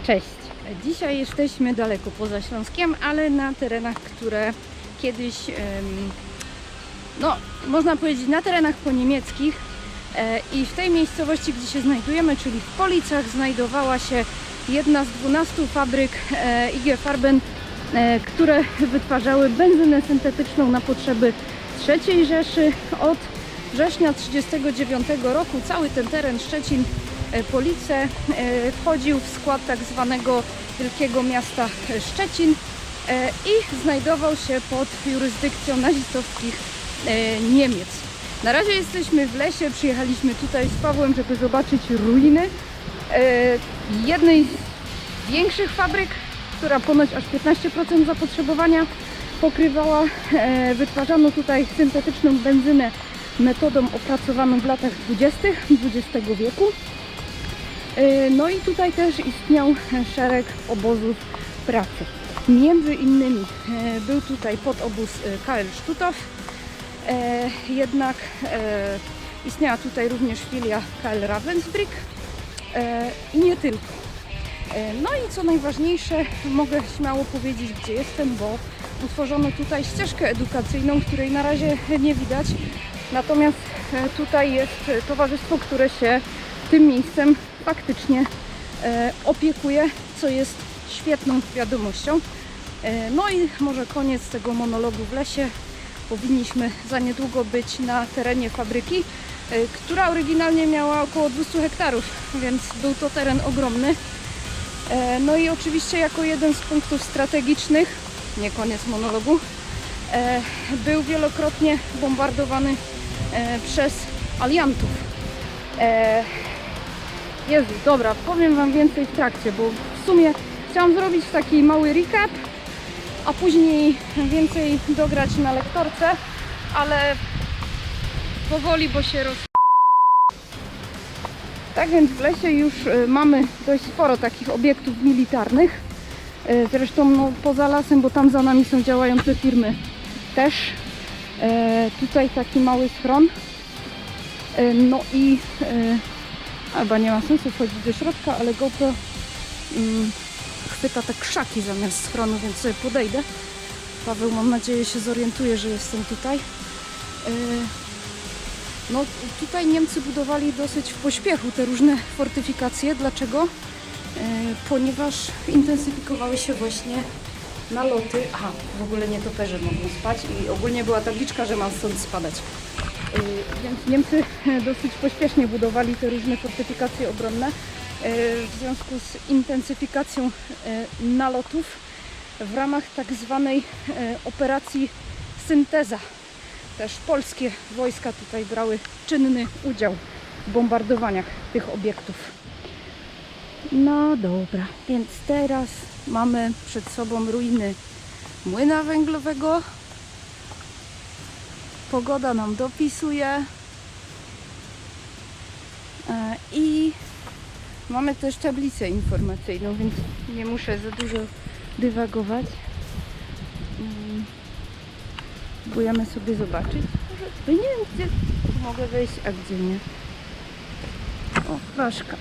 Cześć! Dzisiaj jesteśmy daleko poza Śląskiem, ale na terenach, które kiedyś, no można powiedzieć, na terenach poniemieckich. I w tej miejscowości, gdzie się znajdujemy, czyli w Policach, znajdowała się jedna z 12 fabryk IG Farben, które wytwarzały benzynę syntetyczną na potrzeby III Rzeszy. Od września 1939 roku cały ten teren Szczecin, Police wchodził w skład tak zwanego Wielkiego Miasta Szczecin i znajdował się pod jurysdykcją nazistowskich Niemiec. Na razie jesteśmy w lesie, przyjechaliśmy tutaj z Pawłem, żeby zobaczyć ruiny jednej z większych fabryk, która ponoć aż 15% zapotrzebowania pokrywała. Wytwarzano tutaj syntetyczną benzynę metodą opracowaną w latach 20. XX wieku. No i tutaj też istniał szereg obozów pracy. Między innymi był tutaj podobóz KL Stutow, jednak istniała tutaj również filia KL Ravensbrück i nie tylko. No i co najważniejsze, mogę śmiało powiedzieć, gdzie jestem, bo utworzono tutaj ścieżkę edukacyjną, której na razie nie widać. Natomiast tutaj jest towarzystwo, które się tym miejscem faktycznie opiekuje, co jest świetną wiadomością. No i może koniec tego monologu w lesie. Powinniśmy za niedługo być na terenie fabryki, która oryginalnie miała około 200 hektarów, więc był to teren ogromny. No i oczywiście jako jeden z punktów strategicznych, nie koniec monologu, był wielokrotnie bombardowany przez aliantów. Jezu, dobra, powiem Wam więcej w trakcie, bo w sumie chciałam zrobić taki mały recap, a później więcej dograć na lektorce, ale powoli, bo się Tak więc w lesie już mamy dość sporo takich obiektów militarnych. Zresztą no, poza lasem, bo tam za nami są działające firmy też. Tutaj taki mały schron. No i chyba nie ma sensu wchodzić do środka, ale GoPro chwyta te krzaki zamiast schronu, więc sobie podejdę. Paweł, mam nadzieję, się zorientuje, że jestem tutaj. No tutaj Niemcy budowali dosyć w pośpiechu te różne fortyfikacje. Dlaczego? Ponieważ intensyfikowały się właśnie naloty. Aha, w ogóle nietoperze mogą spać i ogólnie była tabliczka, że mam stąd spadać. Więc Niemcy dosyć pośpiesznie budowali te różne fortyfikacje obronne w związku z intensyfikacją nalotów w ramach tak zwanej operacji Synteza. Też polskie wojska tutaj brały czynny udział w bombardowaniach tych obiektów. No dobra, więc teraz mamy przed sobą ruiny młyna węglowego. Pogoda nam dopisuje. I mamy też tablicę informacyjną, więc nie muszę za dużo dywagować. Próbujemy sobie zobaczyć. Nie wiem, gdzie mogę wejść, a gdzie nie. O, ważka.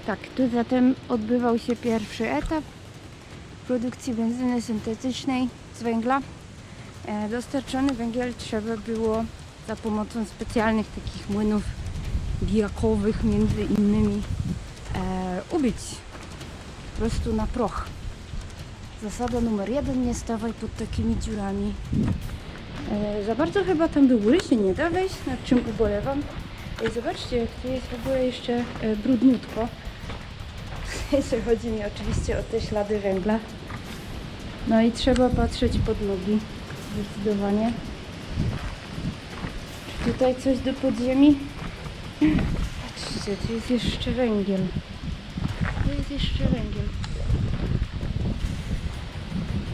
Tak, tu zatem odbywał się pierwszy etap produkcji benzyny syntetycznej z węgla. Dostarczony węgiel trzeba było za pomocą specjalnych takich młynów bijakowych między innymi ubić po prostu na proch. Zasada numer 1: nie stawaj pod takimi dziurami. Za bardzo chyba tam do góry się nie da wejść, nad czym ubolewam. Zobaczcie, jak tu jest w ogóle jeszcze brudniutko. Jeszcze chodzi mi oczywiście o te ślady węgla. No i trzeba patrzeć pod nogi, zdecydowanie. Czy tutaj coś do podziemi? Patrzcie, tu jest jeszcze węgiel. Tu jest jeszcze węgiel.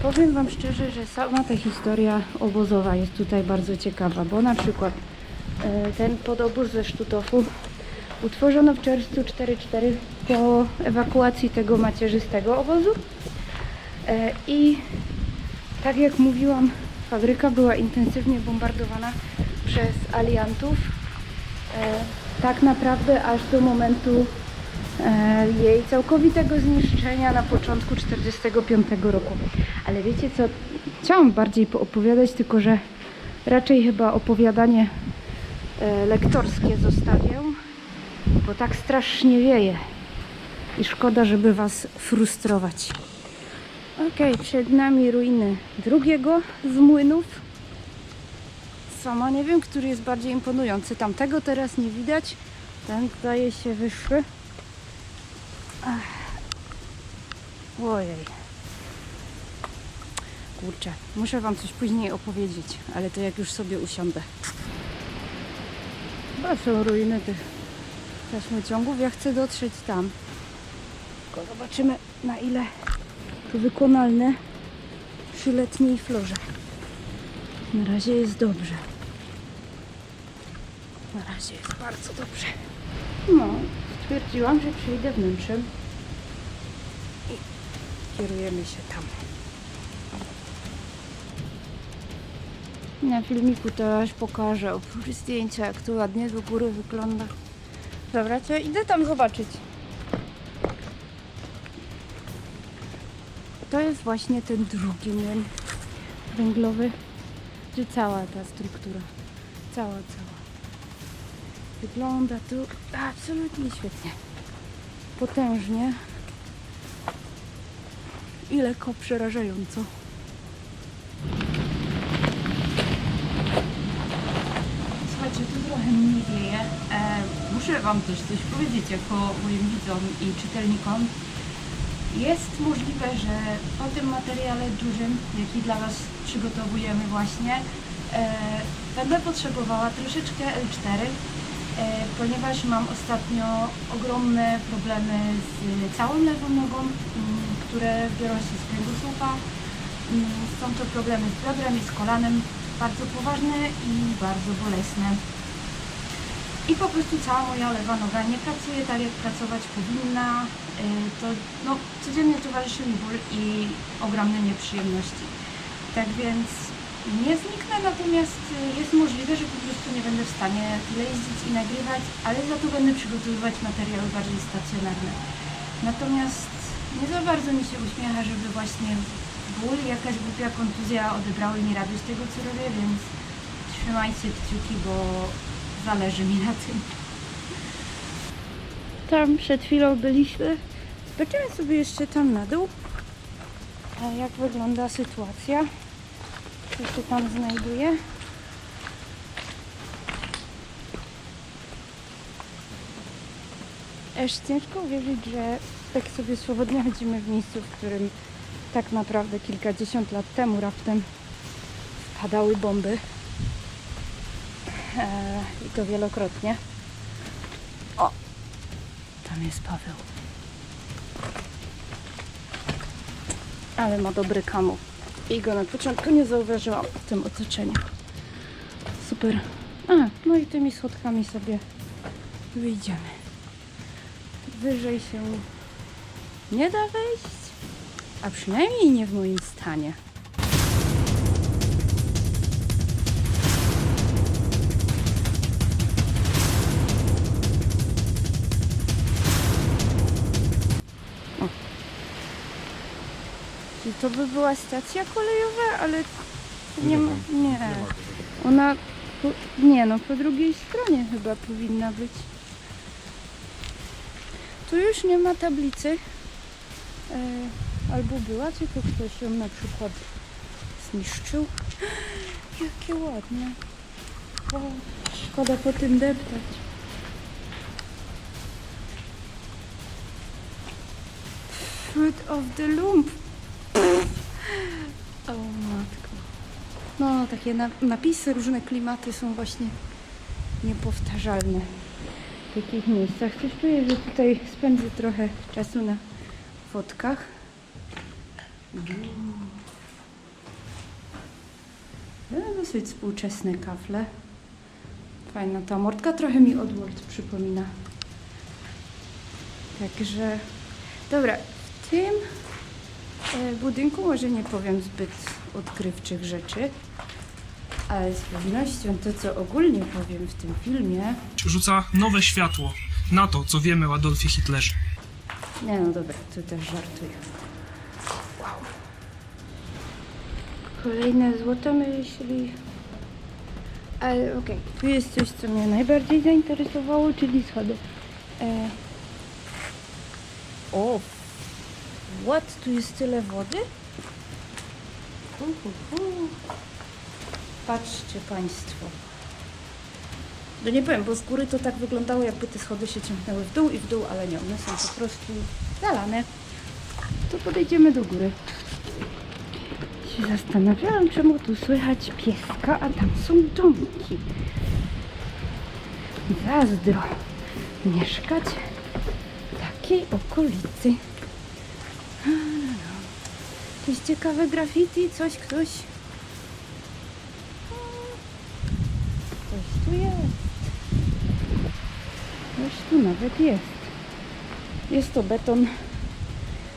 Powiem Wam szczerze, że sama ta historia obozowa jest tutaj bardzo ciekawa, bo na przykład ten podobóz ze Stutofu utworzono w czerwcu 1944 po ewakuacji tego macierzystego obozu. I tak jak mówiłam, fabryka była intensywnie bombardowana przez aliantów. tak naprawdę aż do momentu jej całkowitego zniszczenia na początku 1945 roku. Ale wiecie co, chciałam bardziej poopowiadać, tylko że raczej chyba opowiadanie lektorskie zostawię, bo tak strasznie wieje i szkoda, żeby was frustrować. Ok, przed nami ruiny drugiego z młynów. Sama nie wiem, który jest bardziej imponujący. Tamtego teraz nie widać. Ten zdaje się wyższy. Ojej. Kurczę, muszę wam coś później opowiedzieć, ale to jak już sobie usiądę. Chyba są ruiny tych taśmociągów. Ja chcę dotrzeć tam. Tylko zobaczymy, na ile to wykonalne przy letniej florze. Na razie jest dobrze. Na razie jest bardzo dobrze. No, stwierdziłam, że przejdę wnętrzem i kierujemy się tam. Na filmiku to aż pokażę oprócz zdjęcia, jak to ładnie do góry wygląda. Dobra, to idę tam zobaczyć. To jest właśnie ten drugi młyn węglowy, gdzie cała ta struktura, cała. Wygląda tu absolutnie świetnie. Potężnie i lekko przerażająco. Słuchajcie, tu trochę mniej wieje. Muszę wam też coś powiedzieć jako moim widzom i czytelnikom. Jest możliwe, że po tym materiale dużym, jaki dla was przygotowujemy właśnie, będę potrzebowała troszeczkę L4, ponieważ mam ostatnio ogromne problemy z całą lewą nogą, które biorą się z kręgosłupa. Są to problemy z biodrem i z kolanem, bardzo poważne i bardzo bolesne. I po prostu cała moja lewa noga nie pracuje tak, jak pracować powinna. To codziennie towarzyszy mi ból i ogromne nieprzyjemności. Tak więc nie zniknę, natomiast jest możliwe, że po prostu nie będę w stanie tyle jeździć i nagrywać, ale za to będę przygotowywać materiały bardziej stacjonarne. Natomiast nie za bardzo mi się uśmiecha, żeby właśnie ból i jakaś głupia kontuzja odebrały mi radość z tego, co robię, więc trzymajcie kciuki, bo zależy mi na tym. Tam przed chwilą byliśmy. Zobaczymy sobie jeszcze tam na dół, jak wygląda sytuacja. Co się tam znajduje. Aż ciężko uwierzyć, że tak sobie swobodnie chodzimy w miejscu, w którym tak naprawdę kilkadziesiąt lat temu raptem padały bomby. I to wielokrotnie. O! Tam jest Paweł. Ale ma dobry kamuf. I go na początku nie zauważyłam w tym otoczeniu. Super. No i tymi schodkami sobie wyjdziemy. Wyżej się nie da wejść, a przynajmniej nie w moim stanie. I to by była stacja kolejowa, ale nie ma. Nie. Ona. Po drugiej stronie chyba powinna być. Tu już nie ma tablicy. Albo była, tylko ktoś ją na przykład zniszczył. Jakie ładne. O, szkoda po tym deptać. Fruit of the Loom. O matko. No, takie napisy, różne klimaty są właśnie niepowtarzalne w takich miejscach. Coś czuję, że tutaj spędzę trochę czasu na fotkach. Dosyć współczesne kafle. Fajna ta mordka, trochę mi Odward przypomina. Także, dobra, w tym budynku może nie powiem zbyt odkrywczych rzeczy. Ale z pewnością to, co ogólnie powiem w tym filmie... Rzuca nowe światło na to, co wiemy o Adolfie Hitlerze. Nie no dobra, tu też żartuję. Wow. Kolejne złote myśli. Ale okej, tu jest coś, co mnie najbardziej zainteresowało, czyli schody. O! What? Tu jest tyle wody? Patrzcie Państwo. No nie powiem, bo z góry to tak wyglądało, jakby te schody się ciągnęły w dół, ale nie, one są po prostu zalane. To podejdziemy do góry. Się zastanawiałam, czemu tu słychać pieska, a tam są domki. Zazdro mieszkać w takiej okolicy. Jakieś ciekawe graffiti, ktoś tu jest. Coś tu nawet jest. Jest to beton.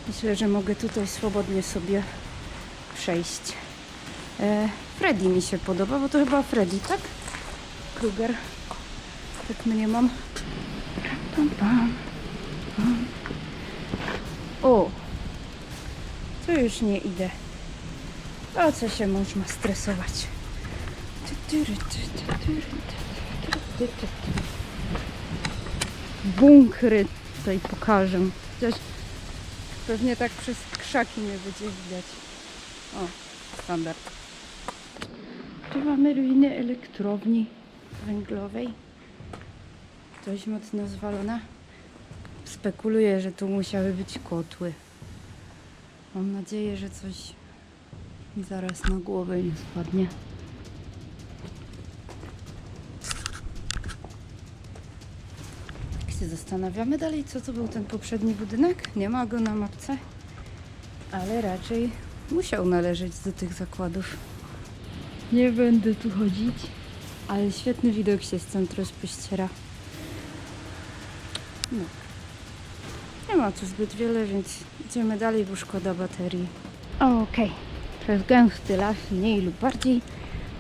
Myślę, że mogę tutaj swobodnie sobie przejść. Freddy mi się podoba, bo to chyba Freddy, tak? Kruger. Tak mnie mam. O! Tu już nie idę. O co się można stresować? Bunkry tutaj pokażę. Chociaż pewnie tak przez krzaki nie będzie widać. O, standard. Tu mamy ruiny elektrowni węglowej. Dość mocno zwalona. Spekuluję, że tu musiały być kotły. Mam nadzieję, że coś mi zaraz na głowę nie spadnie. Jak się zastanawiamy dalej, co to był ten poprzedni budynek? Nie ma go na mapce, ale raczej musiał należeć do tych zakładów. Nie będę tu chodzić, ale świetny widok się stąd rozpościera. No. Nie ma tu zbyt wiele, więc idziemy dalej, bo szkoda baterii. Okej. Przez gęsty las, mniej lub bardziej,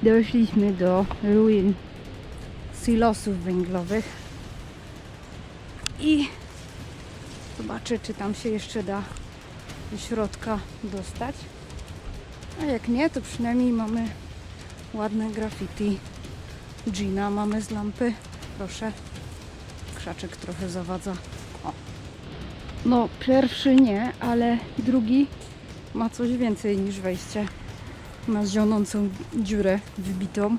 doszliśmy do ruin silosów węglowych. I zobaczę, czy tam się jeszcze da do środka dostać. A jak nie, to przynajmniej mamy ładne graffiti. Gina mamy z lampy. Proszę. Krzaczek trochę zawadza. O. No, pierwszy nie, ale drugi ma coś więcej niż wejście. Ma zionącą dziurę wybitą.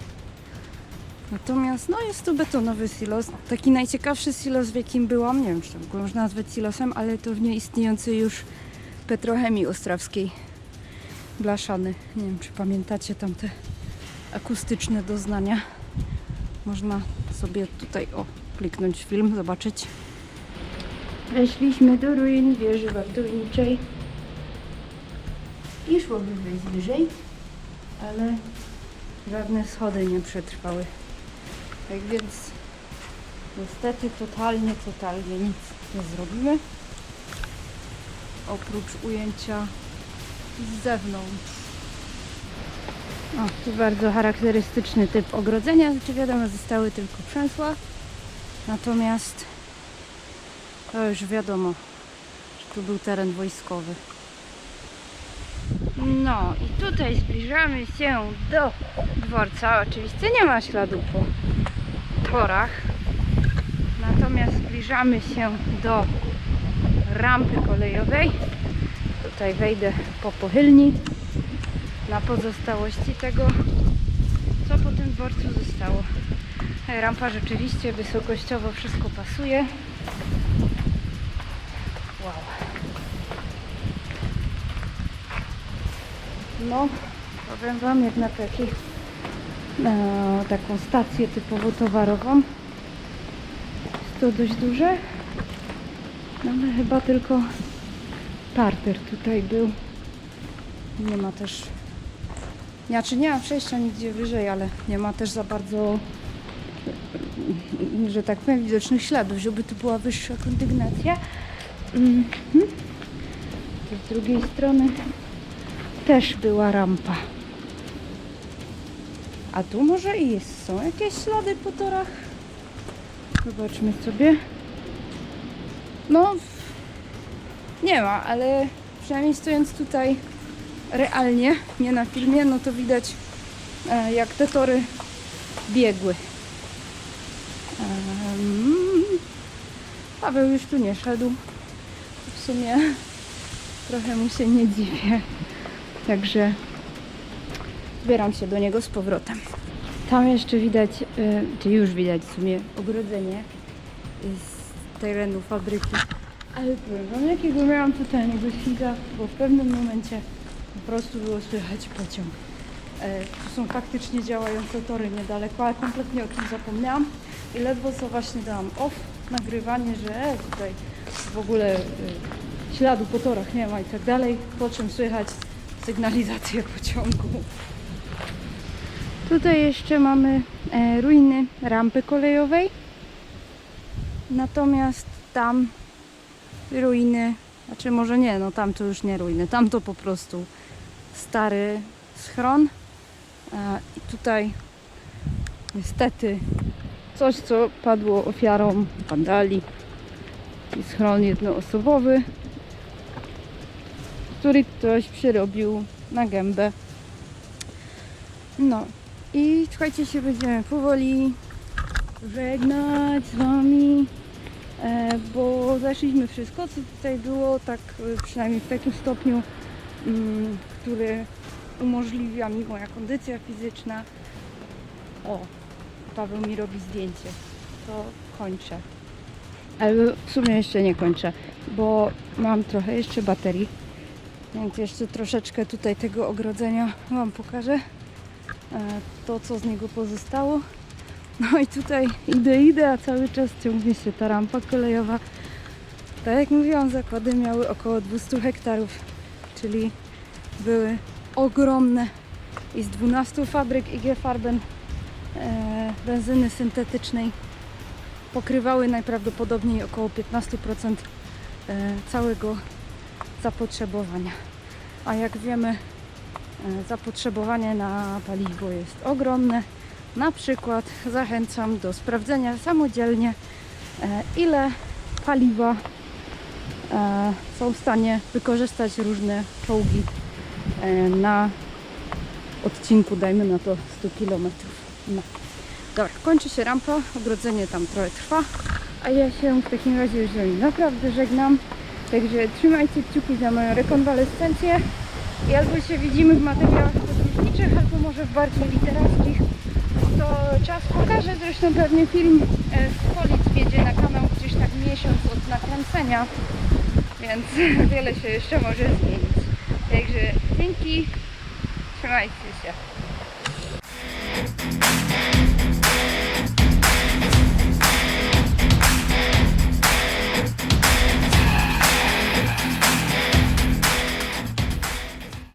Natomiast no jest to betonowy silos. Taki najciekawszy silos, w jakim byłam. Nie wiem, czy to w ogóle można nazwać silosem, ale to w nieistniejącej już petrochemii ostrawskiej. Blaszany. Nie wiem, czy pamiętacie tamte akustyczne doznania. Można sobie tutaj kliknąć film, zobaczyć. Weszliśmy do ruin wieży wartowniczej i szłoby wejść wyżej, ale żadne schody nie przetrwały. Tak więc niestety totalnie nic nie zrobimy. Oprócz ujęcia z zewnątrz. O, tu bardzo charakterystyczny typ ogrodzenia. Znaczy wiadomo, zostały tylko przęsła. Natomiast to już wiadomo, że tu był teren wojskowy. No i tutaj zbliżamy się do dworca. Oczywiście nie ma śladu po torach. Natomiast zbliżamy się do rampy kolejowej. Tutaj wejdę po pochylni na pozostałości tego, co po tym dworcu zostało. Rampa rzeczywiście wysokościowo wszystko pasuje. Wow. No, powiem Wam, jak na taką stację typowo towarową jest to dość duże. No ale chyba tylko parter tutaj był. Nie ma też, znaczy nie ma przejścia nigdzie wyżej, ale nie ma też za bardzo, że tak powiem, widocznych śladów, żeby tu była wyższa kondygnacja. Z drugiej strony też była rampa. A tu może i jest, są jakieś ślady po torach. Zobaczmy sobie. No, nie ma, ale przynajmniej stojąc tutaj realnie, nie na filmie, no to widać jak te tory biegły. Paweł już tu nie szedł. W sumie trochę mu się nie dziwię. Także zbieram się do niego z powrotem. Tam jeszcze widać, czy już widać w sumie ogrodzenie z terenu fabryki. Ale powiem wam, jakiego miałam totalnego świta, bo w pewnym momencie po prostu było słychać pociąg. Tu są faktycznie działające tory niedaleko, ale kompletnie o tym zapomniałam. I ledwo co właśnie dałam off, nagrywanie, że tutaj w ogóle śladu po torach nie ma i tak dalej, po czym słychać sygnalizację pociągu. Tutaj jeszcze mamy ruiny rampy kolejowej, natomiast tam ruiny, znaczy może nie, no tam to już nie ruiny, tam to po prostu stary schron. I tutaj niestety coś, co padło ofiarą wandali. I schron jednoosobowy, który ktoś przerobił na gębę. No i słuchajcie, się będziemy powoli żegnać z wami, bo zeszliśmy wszystko, co tutaj było, tak przynajmniej w takim stopniu, który umożliwia mi moja kondycja fizyczna. O, Paweł mi robi zdjęcie. To kończę. Ale w sumie jeszcze nie kończę, bo mam trochę jeszcze baterii. Więc jeszcze troszeczkę tutaj tego ogrodzenia wam pokażę. To, co z niego pozostało. No i tutaj idę, a cały czas ciągnie się ta rampa kolejowa. Tak jak mówiłam, zakłady miały około 200 hektarów, czyli były ogromne. I z 12 fabryk IG Farben benzyny syntetycznej pokrywały najprawdopodobniej około 15% całego zapotrzebowania. A jak wiemy, zapotrzebowanie na paliwo jest ogromne. Na przykład zachęcam do sprawdzenia samodzielnie, ile paliwa są w stanie wykorzystać różne czołgi na odcinku, dajmy na to 100 km. No. Dobra, kończy się rampa, ogrodzenie tam trochę trwa, a ja się w takim razie już z wami naprawdę żegnam. Także trzymajcie kciuki za moją rekonwalescencję i albo się widzimy w materiałach podróżniczych, albo może w bardziej literackich. To czas pokaże, zresztą pewnie film z Polic wjedzie na kanał gdzieś tak miesiąc od nakręcenia, więc wiele się jeszcze może zmienić. Także dzięki, trzymajcie się.